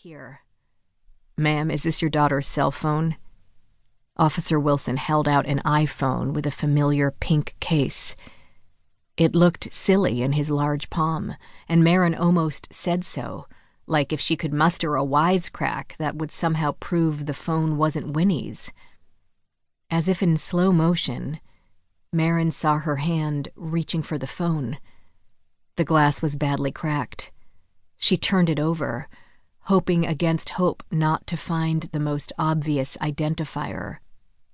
here. Ma'am, is this your daughter's cell phone? Officer Wilson held out an iPhone with a familiar pink case. It looked silly in his large palm, and Maren almost said so, like if she could muster a wisecrack that would somehow prove the phone wasn't Winnie's. As if in slow motion, Maren saw her hand reaching for the phone. The glass was badly cracked. She turned it over, hoping against hope not to find the most obvious identifier,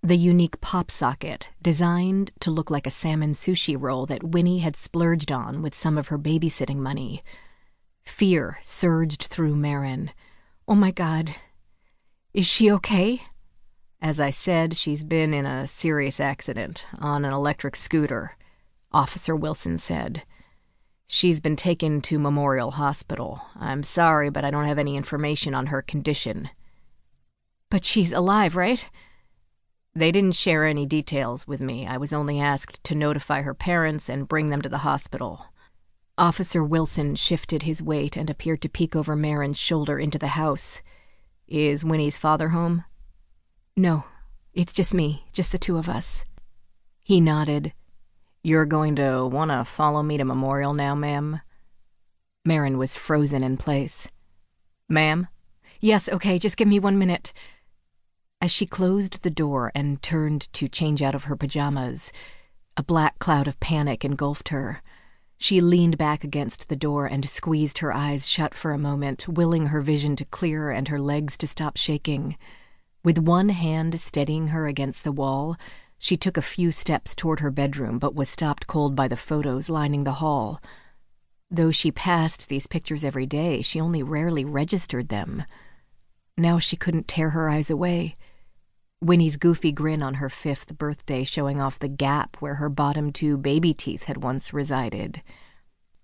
the unique pop socket designed to look like a salmon sushi roll that Winnie had splurged on with some of her babysitting money. Fear surged through Maren. Oh my God. Is she okay? As I said, she's been in a serious accident on an electric scooter, Officer Wilson said. She's been taken to Memorial Hospital. I'm sorry, but I don't have any information on her condition. But she's alive, right? They didn't share any details with me. I was only asked to notify her parents and bring them to the hospital. Officer Wilson shifted his weight and appeared to peek over Maren's shoulder into the house. Is Winnie's father home? No, it's just me, just the two of us. He nodded. You're going to want to follow me to Memorial now, ma'am? Maren was frozen in place. Ma'am? Yes, okay, just give me 1 minute. As she closed the door and turned to change out of her pajamas, a black cloud of panic engulfed her. She leaned back against the door and squeezed her eyes shut for a moment, willing her vision to clear and her legs to stop shaking. With one hand steadying her against the wall, she took a few steps toward her bedroom, but was stopped cold by the photos lining the hall. Though she passed these pictures every day, she only rarely registered them. Now she couldn't tear her eyes away. Winnie's goofy grin on her 5th birthday showing off the gap where her bottom 2 baby teeth had once resided.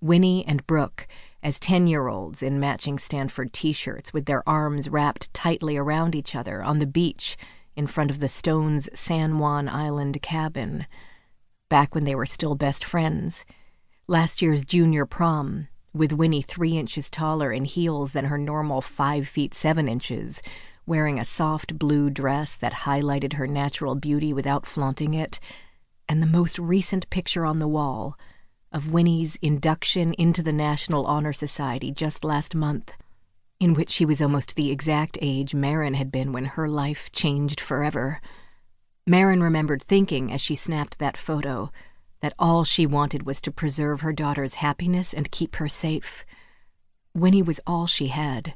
Winnie and Brooke, as 10-year-olds in matching Stanford t-shirts with their arms wrapped tightly around each other on the beach in front of the Stones' San Juan Island cabin, back when they were still best friends. Last year's junior prom, with Winnie 3 inches taller in heels than her normal 5 feet 7 inches, wearing a soft blue dress that highlighted her natural beauty without flaunting it, and the most recent picture on the wall of Winnie's induction into the National Honor Society just last month, in which she was almost the exact age Maren had been when her life changed forever. Maren remembered thinking as she snapped that photo that all she wanted was to preserve her daughter's happiness and keep her safe. Winnie was all she had.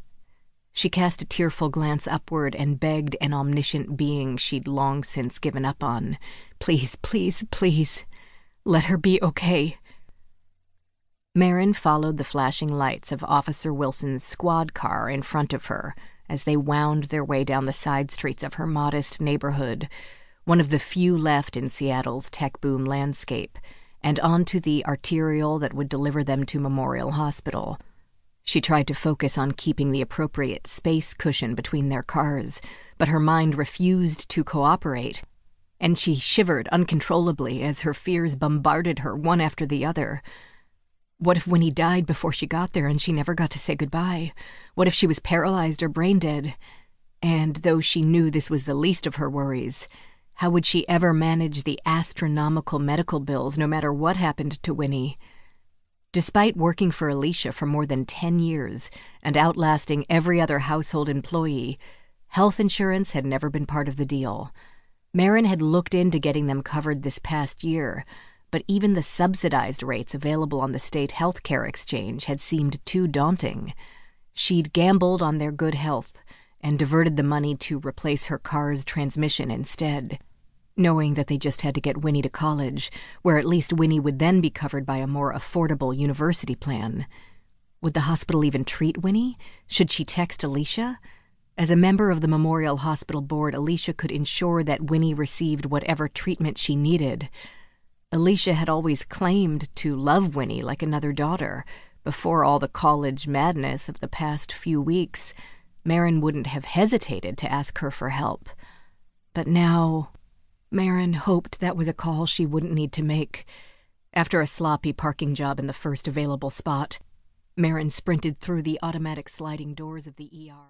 She cast a tearful glance upward and begged an omniscient being she'd long since given up on. Please, please, please, let her be okay. Maren followed the flashing lights of Officer Wilson's squad car in front of her as they wound their way down the side streets of her modest neighborhood, one of the few left in Seattle's tech boom landscape, and onto the arterial that would deliver them to Memorial Hospital. She tried to focus on keeping the appropriate space cushion between their cars, but her mind refused to cooperate, and she shivered uncontrollably as her fears bombarded her one after the other. What if Winnie died before she got there and she never got to say goodbye? What if she was paralyzed or brain dead? And though she knew this was the least of her worries, how would she ever manage the astronomical medical bills no matter what happened to Winnie? Despite working for Alicia for more than 10 years and outlasting every other household employee, health insurance had never been part of the deal. Maren had looked into getting them covered this past year, but even the subsidized rates available on the state health care exchange had seemed too daunting. She'd gambled on their good health and diverted the money to replace her car's transmission instead, knowing that they just had to get Winnie to college, where at least Winnie would then be covered by a more affordable university plan. Would the hospital even treat Winnie? Should she text Alicia? As a member of the Memorial Hospital Board, Alicia could ensure that Winnie received whatever treatment she needed. Alicia had always claimed to love Winnie like another daughter. Before all the college madness of the past few weeks, Maren wouldn't have hesitated to ask her for help. But now Maren hoped that was a call she wouldn't need to make. After a sloppy parking job in the first available spot, Maren sprinted through the automatic sliding doors of the ER.